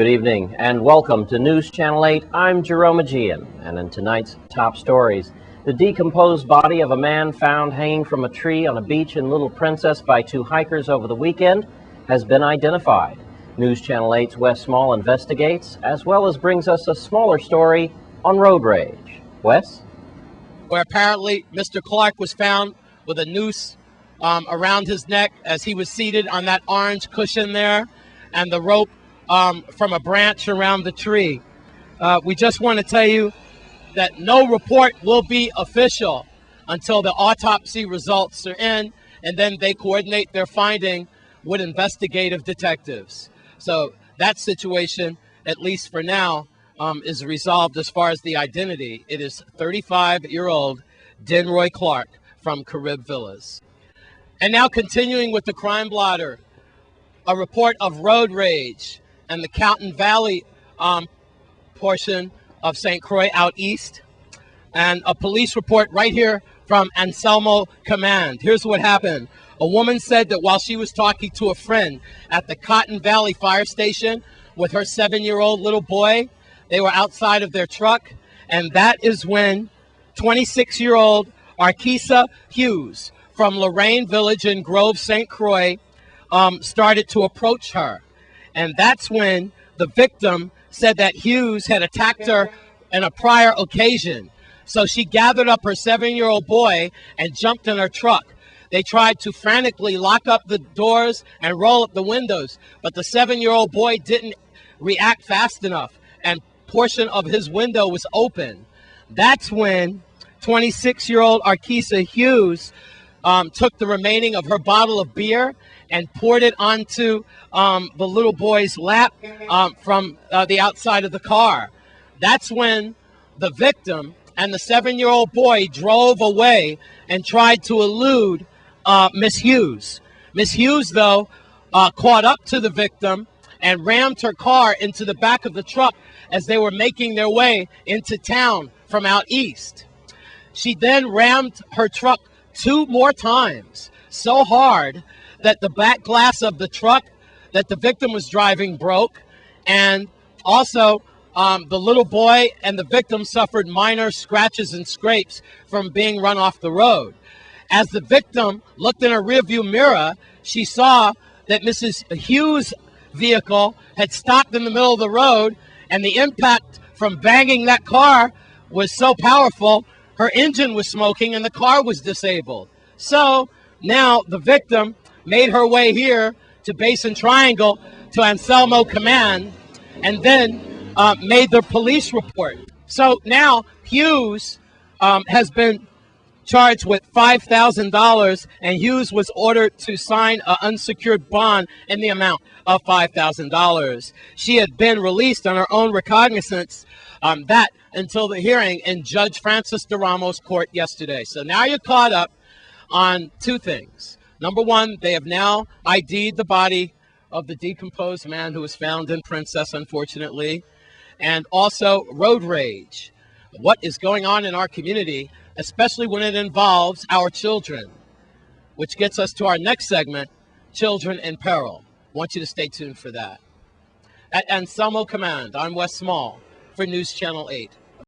Good evening and welcome to News Channel 8. I'm Jerome Aegean, and in tonight's top stories, the decomposed body of a man found hanging from a tree on a beach in Little Princess by two hikers over the weekend has been identified. News Channel 8's Wes Small investigates, as well as brings us a smaller story on road rage. Wes? Where apparently Mr. Clark was found with a noose around his neck as he was seated on that orange cushion there, and the rope from a branch around the tree. We just want to tell you that no report will be official until the autopsy results are in, and then they coordinate their finding with investigative detectives. So that situation, at least for now, is resolved as far as the identity. It is 35-year-old Denroy Clark from Carib Villas. And now continuing with the crime blotter, a report of road rage and the Cowton Valley portion of St. Croix out east, and a police report right here from Anselmo Command. Here's what happened. A woman said that while she was talking to a friend at the Cotton Valley fire station with her 7-year-old little boy, they were outside of their truck, and that is when 26-year-old Arkisa Hughes from Lorraine Village in Grove, St. Croix, started to approach her. And that's when the victim said that Hughes had attacked her on a prior occasion. So she gathered up her 7-year-old boy and jumped in her truck. They tried to frantically lock up the doors and roll up the windows, but the 7-year-old boy didn't react fast enough, and a portion of his window was open. That's when 26-year-old Arkisa Hughes took the remaining of her bottle of beer and poured it onto the little boy's lap from the outside of the car. That's when the victim and the 7-year-old boy drove away and tried to elude Miss Hughes. Miss Hughes, though, caught up to the victim and rammed her car into the back of the truck as they were making their way into town from out east. She then rammed her truck 2 more times so hard that the back glass of the truck that the victim was driving broke, and also the little boy and the victim suffered minor scratches and scrapes from being run off the road. As the victim looked in her rearview mirror, she saw that Mrs. Hughes' vehicle had stopped in the middle of the road, and the impact from banging that car was so powerful, her engine was smoking and the car was disabled. So now the victim made her way here to Basin Triangle to Anselmo Command, and then made the police report. So now Hughes has been charged with $5,000, and Hughes was ordered to sign an unsecured bond in the amount of $5,000. She had been released on her own recognizance, that until the hearing in Judge Francis DeRamos' court yesterday. So now you're caught up on 2 things. Number 1, they have now ID'd the body of the decomposed man who was found in Princess, unfortunately, and also road rage. What is going on in our community, especially when it involves our children, which gets us to our next segment, Children in Peril. I want you to stay tuned for that. At Anselmo Command, I'm Wes Small for News Channel 8.